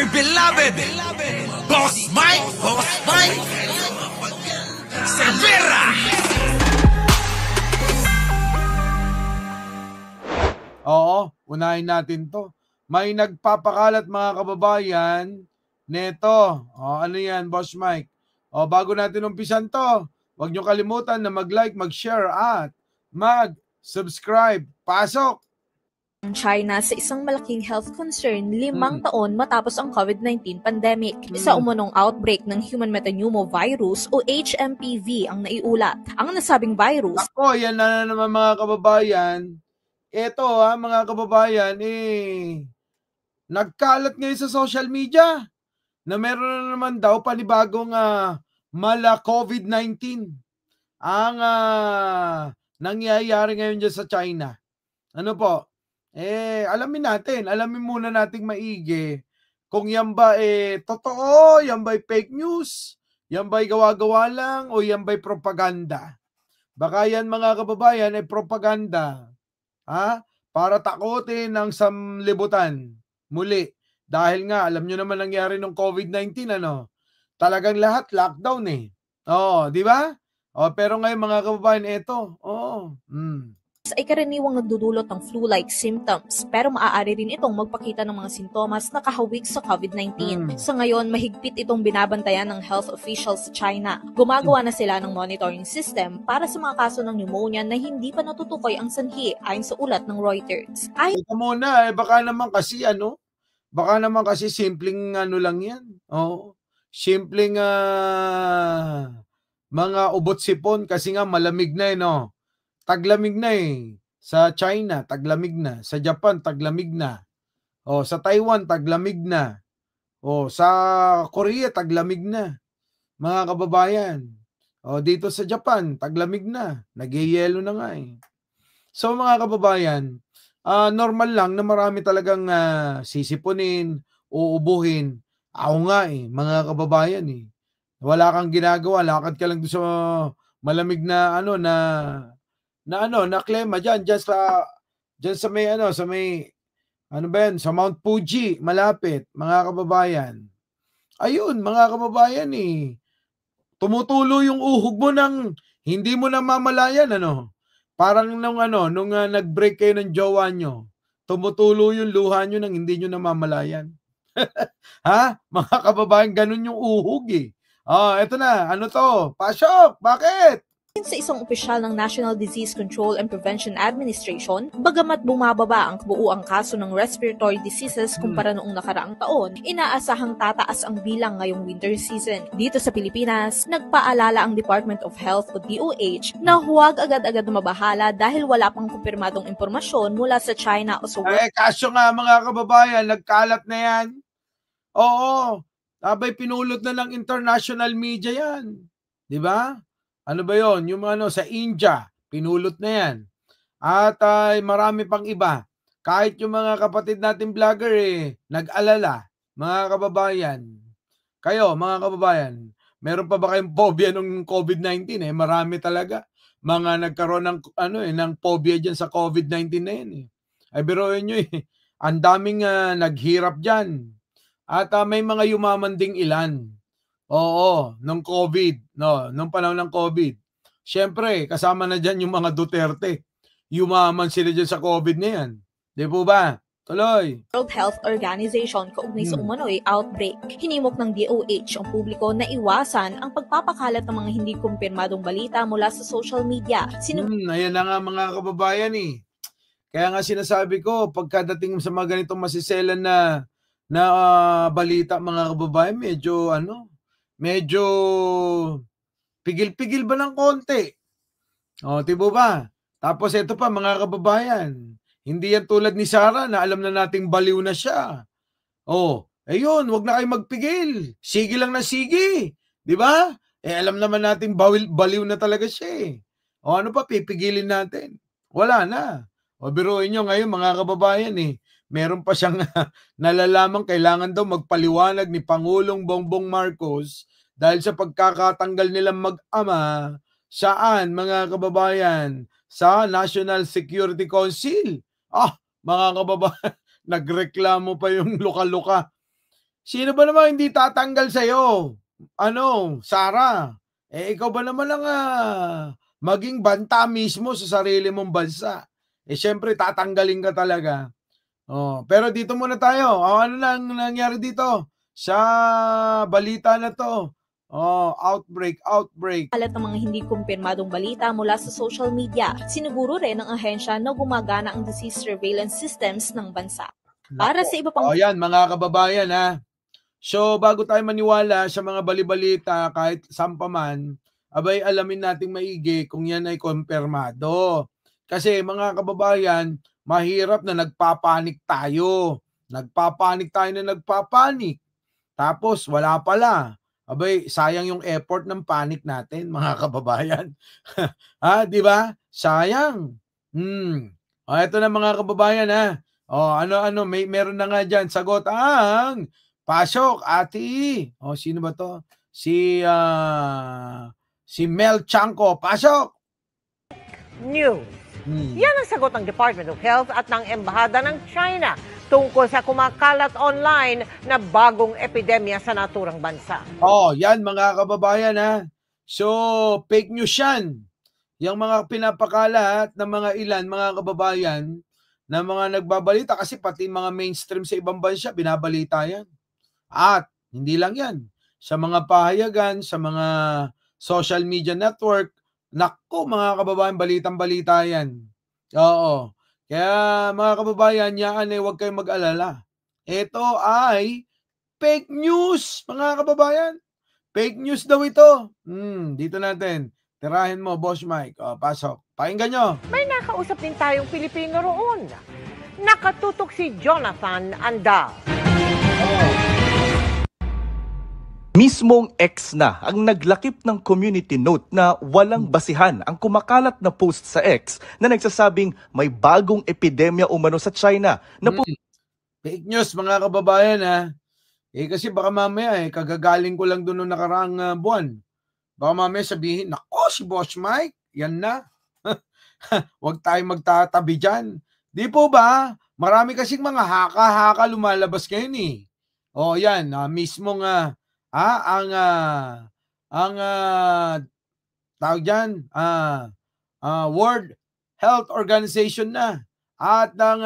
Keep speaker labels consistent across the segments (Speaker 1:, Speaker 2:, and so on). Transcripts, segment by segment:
Speaker 1: my beloved Boss Mike Cervera.
Speaker 2: Oo, unahin natin to. May nagpapakalat mga kababayan neto. Ano yan, Boss Mike? Bago natin umpisan to, huwag nyo kalimutan na mag-like, mag-share at mag-subscribe. Pasok!
Speaker 3: China sa isang malaking health concern 5 taon matapos ang COVID-19 pandemic. Isa umunong outbreak ng human metapneumovirus o HMPV ang naiulat. Ang nasabing virus...
Speaker 2: Ako, yan na naman mga kababayan. Ito mga kababayan, nagkalat ngayon sa social media na meron na naman daw panibagong mala COVID-19 ang nangyayari ngayon dyan sa China. Ano po? Alamin muna nating maigi kung yan ba totoo, yan ba fake news, yan ba gawa-gawa lang, o yan ba propaganda. Baka yan mga kababayan ay propaganda, para takutin ang sanlibutan muli. Dahil nga, alam nyo naman nangyari ng COVID-19, talagang lahat lockdown di ba? Pero ngayon mga kababayan,
Speaker 3: ay karaniwang nagdudulot ng flu-like symptoms, pero maaari rin itong magpakita ng mga sintomas na kahawig sa COVID-19. Sa ngayon, mahigpit itong binabantayan ng health officials sa China. Gumagawa na sila ng monitoring system para sa mga kaso ng pneumonia na hindi pa natutukoy ang sanhi, ayon sa ulat ng Reuters.
Speaker 2: Ito muna, baka naman kasi simpleng lang yan. Simpleng mga ubot-sipon kasi nga malamig na taglamig na sa China, taglamig na. Sa Japan, taglamig na. Sa Taiwan, taglamig na. Sa Korea, taglamig na. Mga kababayan. Dito sa Japan, taglamig na. Nagyayelo na nga So mga kababayan, normal lang na marami talagang sisipunin, uubuhin. Ako nga mga kababayan Wala kang ginagawa, lakad ka lang doon sa malamig na na klema diyan sa may sa Mount Fuji malapit, mga kababayan. Ayun mga kababayan tumutulo yung uhog mo ng hindi mo namamalayan Parang nung nag-break kayo ng jowa nyo, tumutulo yung luha nyo nang hindi nyo namamalayan. Mga kababayan, ganun yung uhog eto na, ano to? Pasok! Bakit?
Speaker 3: Sa isang opisyal ng National Disease Control and Prevention Administration, bagamat bumababa ang kabuuang kaso ng respiratory diseases kumpara noong nakaraang taon, inaasahang tataas ang bilang ngayong winter season. Dito sa Pilipinas, nagpaalala ang Department of Health o DOH na huwag agad-agad mabahala dahil wala pang kumpirmadong impormasyon mula sa China o sa
Speaker 2: kaso nga mga kababayan, nagkalat na yan. Oo, abay pinulot na ng international media yan. Di ba? Ano ba yon? Yung sa India, pinulot na yan. At marami pang iba. Kahit yung mga kapatid natin vlogger nag-alala, mga kababayan. Kayo, mga kababayan, meron pa ba kayong phobia nung COVID-19 Marami talaga. Mga nagkaroon ng ng phobia diyan sa COVID-19 na yan Ay biruin nyo ang daming naghirap diyan. At may mga yumaman ding ilan. Nung COVID, nung panahon ng COVID. Siyempre, kasama na dyan yung mga Duterte. Yumaman sila dyan sa COVID na yan. Di po ba? Tuloy.
Speaker 3: World Health Organization kaugnay sa umano'y outbreak. Hinimok ng DOH ang publiko na iwasan ang pagpapakalat ng mga hindi kumpirmadong balita mula sa social media.
Speaker 2: Ayan na nga mga kababayan Kaya nga sinasabi ko, pagkadating sa mga ganitong masiselan na balita mga kababayan, medyo pigil-pigil ba ng konti? Diba ba? Tapos ito pa mga kababayan, hindi yan tulad ni Sarah na alam na nating baliw na siya. Ayun, wag na kayo magpigil. Sige lang na sige. Di ba? Alam naman nating baliw na talaga siya ano pa pipigilin natin? Wala na. Biruin nyo ngayon mga kababayan meron pa siyang nalalamang kailangan daw magpaliwanag ni Pangulong Bongbong Marcos dahil sa pagkakatanggal nilang mag-ama saan mga kababayan sa National Security Council. Mga kababayan, nagreklamo pa yung luka-luka. Sino ba naman hindi tatanggal sa'yo? Sara? Ikaw ba naman ang maging banta mismo sa sarili mong bansa? Siyempre, tatanggalin ka talaga. Pero dito muna tayo. Ano lang nangyari dito sa balita na to? Outbreak.
Speaker 3: Kalat ng mga hindi kumpirmadong balita mula sa social media. Siniguro rin ng ahensya na gumagana ang disease surveillance systems ng bansa. Para sa iba pang
Speaker 2: yan mga kababayan ha. So bago tayo maniwala sa mga balibalita kahit saan pa man, abay alamin nating maigi kung yan ay kumpirmado. Kasi mga kababayan, mahirap na nagpapanik tayo. Nagpapanik. Tapos wala pala. Abay, sayang yung effort ng panic natin, mga kababayan. Di ba? Sayang. Ito na mga kababayan ha. Meron na nga dyan. Sagot ang pasok, ati. Sino ba to? Si Mel Chanco. Pasok!
Speaker 4: News. Yan ang sagot ng Department of Health at ng Embahada ng China tungkol sa kumakalat online na bagong epidemya sa naturang bansa.
Speaker 2: Yan mga kababayan ha. So, fake news yan. Yung mga pinapakalat ng mga ilan, mga kababayan, na mga nagbabalita kasi pati mga mainstream sa ibang bansa, binabalita yan. At hindi lang yan. Sa mga pahayagan, sa mga social media network, naku mga kababayan, balitang-balita yan. Oo. Kaya mga kababayan, huwag kayong mag-alala. Ito ay fake news, mga kababayan. Fake news daw ito. Dito natin. Tirahin mo, Boss Mike. Pasok. Pakinggan nyo.
Speaker 4: May nakausap din tayong Pilipino roon. Nakatutok si Jonathan Andal.
Speaker 5: Mismong X na ang naglakip ng community note na walang basihan ang kumakalat na post sa X na nagsasabing may bagong epidemya umano sa China na
Speaker 2: Fake news mga kababayan ha. Kasi baka mamaya kagagaling ko lang doon noong nakaraang buwan. Baka mamaya sabihin, nako si Boss Mike, yan na. Huwag tayong magtatabi dyan. Di po ba? Marami kasing mga haka-haka lumalabas ngayon eh. Yan, mismong tawag dyan, World Health Organization na at ng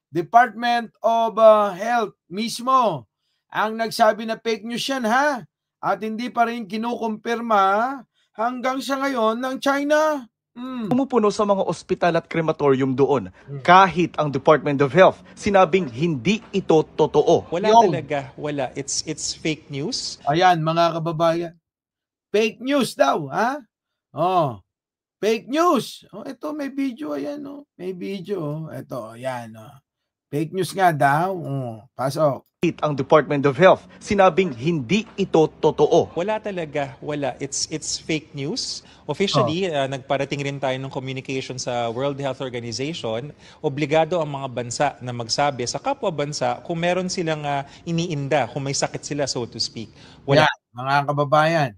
Speaker 2: Department of Health mismo ang nagsabi na fake news yan ha at hindi pa rin kinukumpirma hanggang sa ngayon ng China.
Speaker 5: Pumupuno sa mga ospital at crematorium doon. Kahit ang Department of Health sinabing hindi ito totoo.
Speaker 6: Wala talaga, wala. It's fake news.
Speaker 2: Ayan mga kababayan. Fake news daw, ha? Fake news. Ito may video, ayan May video, Ito, ayan Fake news nga daw. Pasok.
Speaker 5: Ang Department of Health sinabing hindi ito totoo.
Speaker 6: Wala talaga, wala. It's fake news. Officially, nagparating rin tayo ng communication sa World Health Organization. Obligado ang mga bansa na magsabi sa kapwa bansa kung meron silang iniinda, kung may sakit sila, so to speak. Wala.
Speaker 2: Yan, mga kababayan.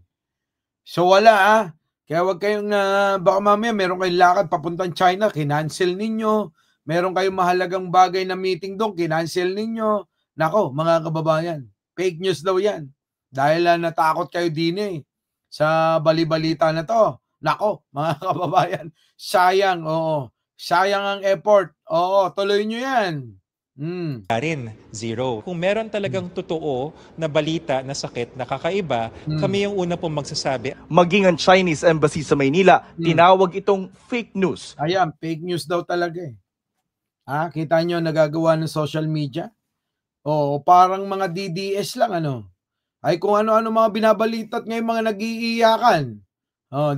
Speaker 2: So wala Kaya wag kayong baka mamaya meron kayong lakad papuntang China, kinancel ninyo. Meron kayong mahalagang bagay na meeting doon, kinancel ninyo. Nako, mga kababayan, fake news daw yan. Dahil natakot kayo din sa balibalita na to. Nako, mga kababayan, sayang, sayang ang effort. Tuloy nyo yan.
Speaker 6: Rin, zero. Kung meron talagang totoo na balita na sakit na kakaiba, kami yung una pong magsasabi.
Speaker 5: Maging ang Chinese Embassy sa Maynila, tinawag itong fake news.
Speaker 2: Ayan, fake news daw talaga Kita nyo nagagawa ng social media? Parang mga DDS lang Ay kung ano-ano mga binabalitat ngayon mga nag-iiyakan.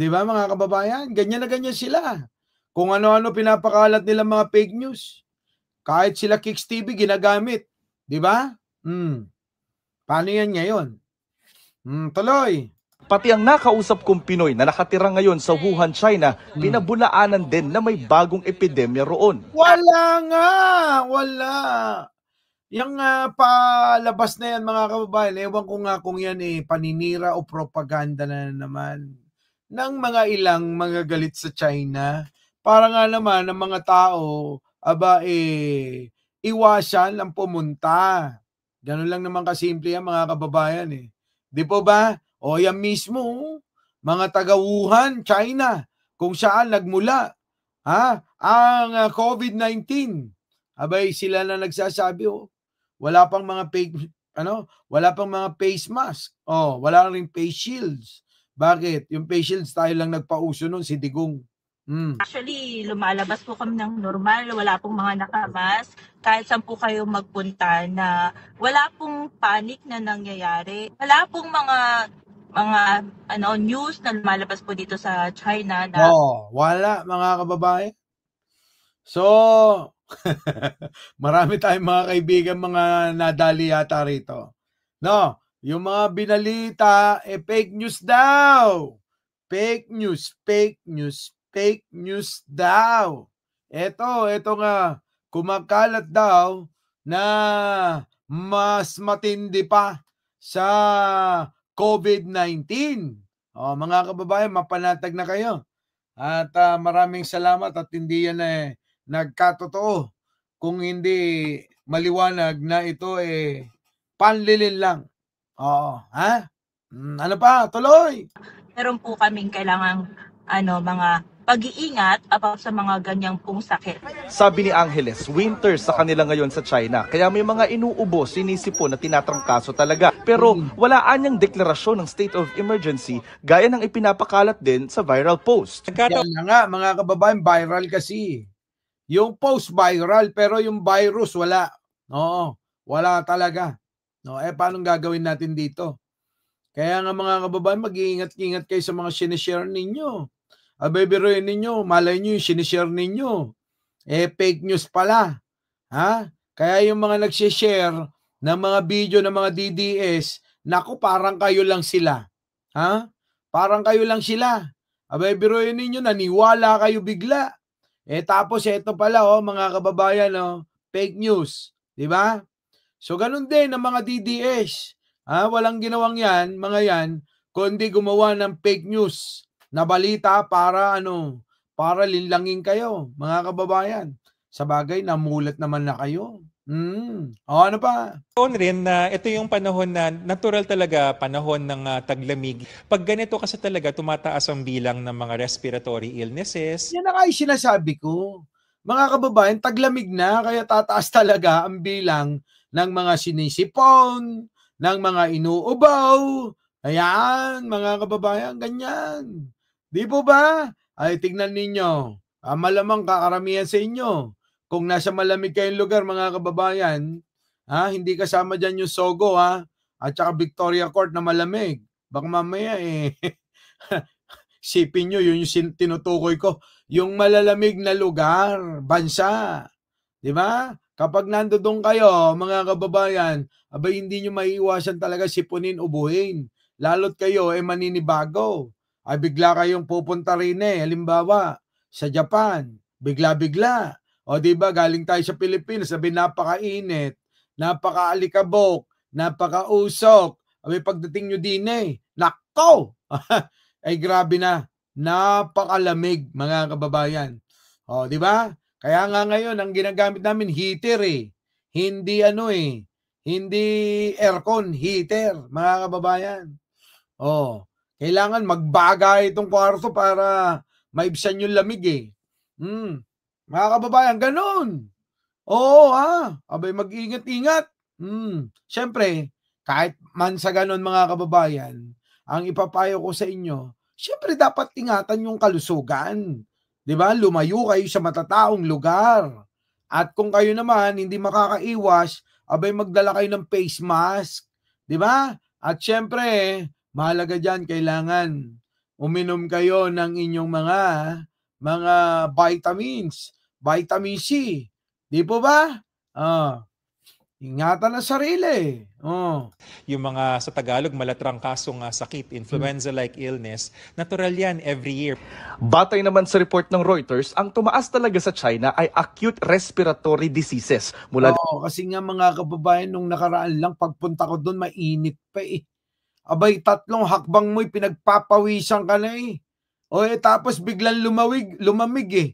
Speaker 2: Di ba mga kababayan? Ganyan na ganyan sila. Kung ano-ano pinapakalat nila mga fake news. Kahit sila Kicks TV ginagamit. Di ba? Paano yan ngayon? Tuloy.
Speaker 5: Pati ang nakausap kong Pinoy na nakatira ngayon sa Wuhan, China, pinabulaanan din na may bagong epidemya roon.
Speaker 2: Wala nga! Wala! Yung palabas na yan mga kababayan, ewan ko nga kung yan paninira o propaganda na naman ng mga ilang mga galit sa China. Para nga naman ng mga tao, iwasan ang pumunta. Ganun lang naman kasimple yan mga kababayan eh. Di po ba? O yan mismo, mga taga Wuhan, China, kung saan nagmula ang COVID-19. Abay sila na nagsasabi wala pang mga wala pang mga face mask. Wala ring face shields. Bakit? Yung face shields tayo lang nagpauso nun, si Digong.
Speaker 7: Actually, lumalabas po kami ng normal, wala pong mga nakamas. Kahit saan po kayo magpunta na wala pong panic na nangyayari. Wala pong mga news na lumalabas po dito sa China na
Speaker 2: wala mga kababayan. So, marami tayong mga kaibigan mga nadali yata rito. No, yung mga binalita fake news daw. Fake news, fake news, fake news daw. Ito nga, kumakalat daw na mas matindi pa sa COVID-19. Mga kababayan, mapanatag na kayo. At maraming salamat at hindi yan nagkatotoo. Kung hindi maliwanag na ito panlilin lang. Ano pa? Tuloy!
Speaker 7: meron po kaming kailangang mga pag-iingat about sa mga ganyang pong sakit.
Speaker 5: Sabi ni Angeles, winter sa kanila ngayon sa China. Kaya may mga inuubo, sinisipon na tinatrangkaso talaga. Pero wala anyang deklarasyon ng state of emergency gaya ng ipinapakalat din sa viral post.
Speaker 2: Yan na nga mga kababayan, viral kasi. Yung post viral pero yung virus wala. Wala talaga. Paano gagawin natin dito? Kaya nga mga kababayan, mag-iingat-ingat kayo sa mga sinishare ninyo. Biruin ninyo, malay nyo yung sinishare ninyo. Fake news pala. Kaya yung mga nagsishare ng mga video ng mga DDS, naku, parang kayo lang sila. Parang kayo lang sila. Biruin ninyo, naniwala kayo bigla. Tapos ito pala, mga kababayan, fake news. Diba? So, ganun din ang mga DDS. Walang ginawang yan, mga yan, kundi gumawa ng fake news na balita para linlangin kayo, mga kababayan. Sa bagay, namulat naman na kayo. Ano pa?
Speaker 6: Rin na ito yung panahon na natural talaga panahon ng taglamig. Pag ganito kasi talaga tumataas ang bilang ng mga respiratory illnesses.
Speaker 2: Yan na yung sinasabi ko. Mga kababayan, taglamig na kaya tataas talaga ang bilang ng mga sinisipon, ng mga inuubaw. Ayan, mga kababayan, ganyan. Di po ba? Ay, tignan ninyo. Malamang kakaramihan sa inyo. Kung nasa malamig kayong lugar, mga kababayan, hindi kasama dyan yung Sogo, at saka Victoria Court na malamig. Baka mamaya, sipin nyo, yun yung tinutukoy ko. Yung malalamig na lugar, bansa. Di ba? Kapag nandoon kayo, mga kababayan, hindi nyo maiiwasan talaga sipunin, ubuhin. Lalo't kayo, maninibago. Bigla kayong pupunta rin halimbawa, sa Japan, bigla-bigla. Diba, galing tayo sa Pilipinas, napakainit, napakaalikabok, napakausok. Pagdating nyo din nako! Ay grabe na, napakalamig mga kababayan. Diba? Kaya nga ngayon, ang ginagamit namin, heater Hindi hindi aircon, heater, mga kababayan. Kailangan magbagay itong kwarto para maibsan yung lamig Mga kababayan, ganun. Mag-ingat-ingat. Siyempre, kahit man sa ganun mga kababayan, ang ipapayo ko sa inyo, siyempre dapat ingatan yung kalusugan. Diba? Lumayo kayo sa matataong lugar. At kung kayo naman hindi makakaiwas, magdala kayo ng face mask. Diba? At siyempre, mahalaga dyan, kailangan uminom kayo ng inyong mga vitamins. Vitamin C. Di po ba? Ingatan ang sarili.
Speaker 6: Yung mga sa Tagalog malatrangkasong sakit, influenza-like illness, natural yan every year.
Speaker 5: Batay naman sa report ng Reuters, ang tumaas talaga sa China ay acute respiratory diseases.
Speaker 2: Kasi nga mga kababayan, nung nakaraan lang, pagpunta ko doon, mainit pa 3 hakbang mo'y pinagpapawisan ka na tapos biglang lumamig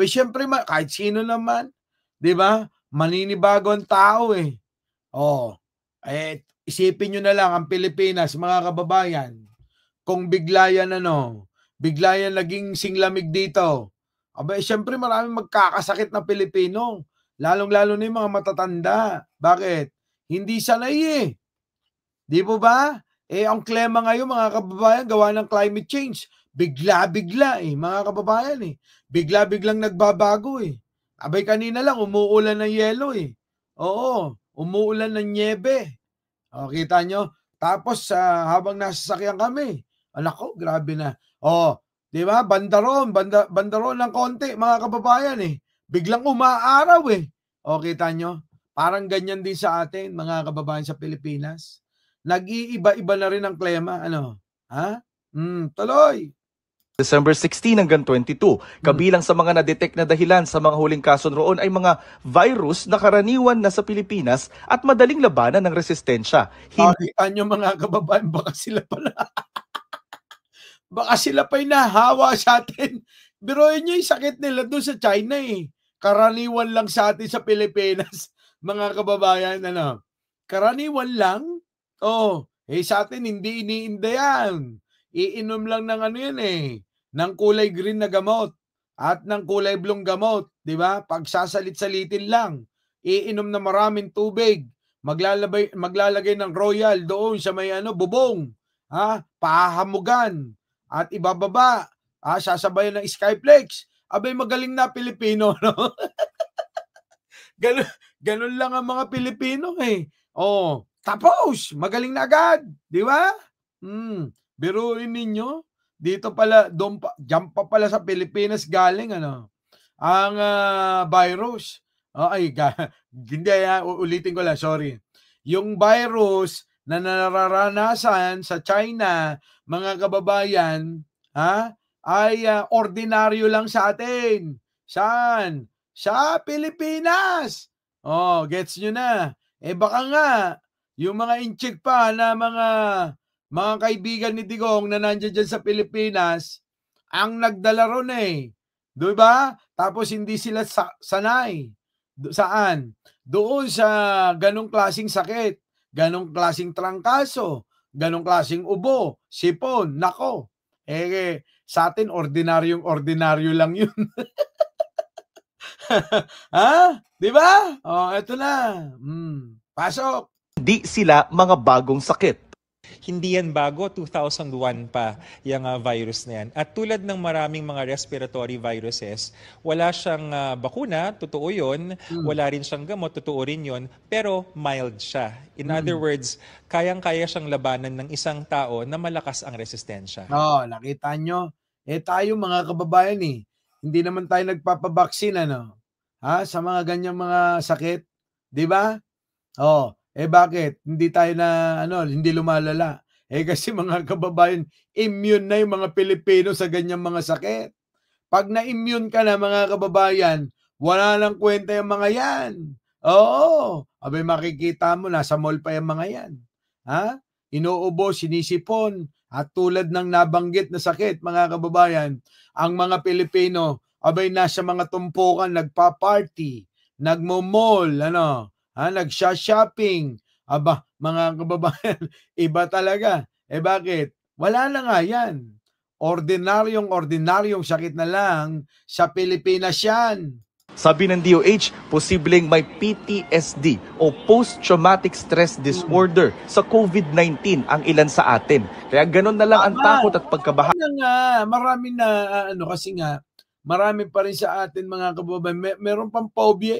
Speaker 2: syempre, kahit sino naman, di ba? Maninibago ang tao Isipin nyo na lang ang Pilipinas, mga kababayan, kung bigla yan naging singlamig dito, syempre maraming magkakasakit na Pilipino, lalong-lalo na yung mga matatanda. Bakit? Hindi sanay Di po ba? Ang klima ngayon, mga kababayan, gawa ng climate change, bigla-bigla mga kababayan Bigla-biglang nagbabago kanina lang umuulan ng yelo Oo, umuulan ng nyebe. Kita nyo? Tapos habang nasasakyan kami, ko, grabe na. Di ba? Bandaron ng konti, mga kababayan Biglang umaaraw kita nyo? Parang ganyan din sa atin, mga kababayan sa Pilipinas. Nag-iiba-iba na rin ang klima. Tuloy.
Speaker 5: December 16 hanggang 22. Kabilang sa mga na-detect na dahilan sa mga huling kaso roon ay mga virus na karaniwan na sa Pilipinas at madaling labanan ng resistensya.
Speaker 2: Kita nyo, mga kababayan, baka sila pa nahawa sa atin. Biruin nyo yung sakit nila doon sa China Karaniwan lang sa atin sa Pilipinas, mga kababayan. Karaniwan lang? Sa atin hindi iniinda yan. Iinom lang ng ng kulay green na gamot at ng kulay blong gamot, di ba? Pagsasalit-salitin lang. Iinom na maraming tubig. Maglalagay ng royal doon sa may bubong. Pahamugan at ibababa. Sasabayan ng Skyflex. Magaling na Pilipino, no? Ganun lang ang mga Pilipino tapos, magaling na agad, di ba? Biruin ninyo, dito pala, diyan pa pala sa Pilipinas galing ang virus. Hindi, ulitin ko lang, sorry. Yung virus na nararanasan sa China, mga kababayan, ay ordinaryo lang sa atin. Saan? Sa Pilipinas. Gets nyo na. Baka nga, yung mga inchik pa na mga kaibigan ni Digong na nandiyan dyan sa Pilipinas, ang nagdala ron Diba? Tapos hindi sila sanay. Saan? Doon sa ganong klaseng sakit, ganong klaseng trangkaso, ganong klaseng ubo, sipon, nako. Sa atin, ordinaryo lang yun. Diba? Eto na. Pasok.
Speaker 5: Di sila mga bagong sakit.
Speaker 6: Hindi yan bago, 2001 pa yung virus na yan. At tulad ng maraming mga respiratory viruses, wala siyang bakuna, totoo yun. Wala rin siyang gamot, totoo rin yun. Pero mild siya. In other words, kayang-kaya siyang labanan ng isang tao na malakas ang resistensya.
Speaker 2: Nakita nyo? Tayo, mga kababayan hindi naman tayo nagpapabaksin sa mga ganyang mga sakit. Di ba? Bakit? Hindi tayo hindi lumalala. Kasi, mga kababayan, immune na yung mga Pilipino sa ganyang mga sakit. Pag na-immune ka na, mga kababayan, wala nang kwenta yung mga yan. Makikita mo, nasa mall pa yung mga yan. Inuubo, sinisipon. At tulad ng nabanggit na sakit, mga kababayan, ang mga Pilipino, nasa mga tumpukan, nagpa-party, nagmo-mall, nagsha-shopping. Mga kababayan, iba talaga. Bakit? Wala na nga yan. Ordinaryong sakit na lang sa Pilipinas yan.
Speaker 5: Sabi ng DOH, posibleng may PTSD o Post-Traumatic Stress Disorder sa COVID-19 ang ilan sa atin. Kaya ganun na lang ang takot at pagkabaha.
Speaker 2: Marami na, kasi nga, marami pa rin sa atin, mga kababayan, meron pang phobia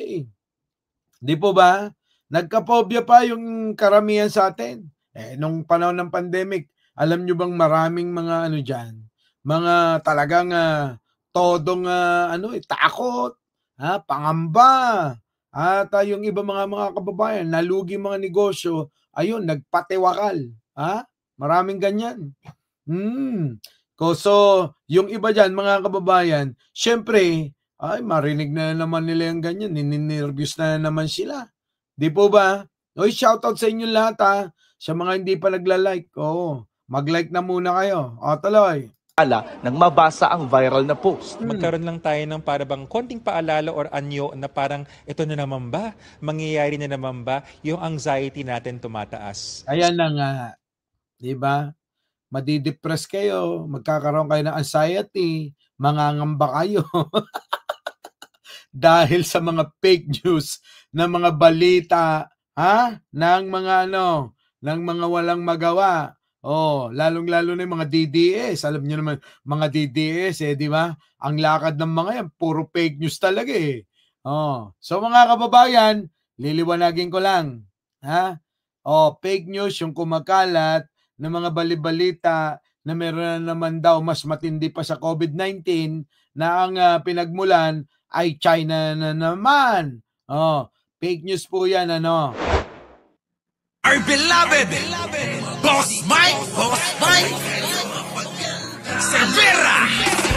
Speaker 2: Di po ba? Nagka-phobia pa yung karamihan sa atin. Nung panahon ng pandemic, alam nyo bang maraming mga dyan? Mga talagang todong takot, pangamba. At yung iba mga kababayan, nalugi mga negosyo, nagpatiwakal. Maraming ganyan. So, yung iba dyan, mga kababayan, syempre, marinig na naman nila yung ganyan. Ninervyos na naman sila. Di po ba? Shoutout sa inyo lahat sa mga hindi pa nagla-like. Mag-like na muna kayo. Tuloy.
Speaker 5: nang mabasa ang viral na post.
Speaker 6: Magkaroon lang tayo ng parang konting paalala or anyo na parang ito na naman ba? Mangyayari na naman ba? Yung anxiety natin tumataas.
Speaker 2: Ayan na nga. Diba? Madidepress kayo, magkakaroon kayo ng anxiety, mangangamba kayo. Dahil sa mga fake news na mga balita, ng mga ng mga walang magawa. Lalong-lalo na yung mga DDS. Alam niyo naman, mga DDS, di ba? Ang lakad ng mga yan, puro fake news talaga eh. So mga kababayan, liliwanagin ko lang. Fake news yung kumakalat ng mga balibalita na meron na naman daw mas matindi pa sa COVID-19 na ang pinagmulan ay China na naman. Fake news po yan,
Speaker 1: Our beloved Boss Mike Cervera.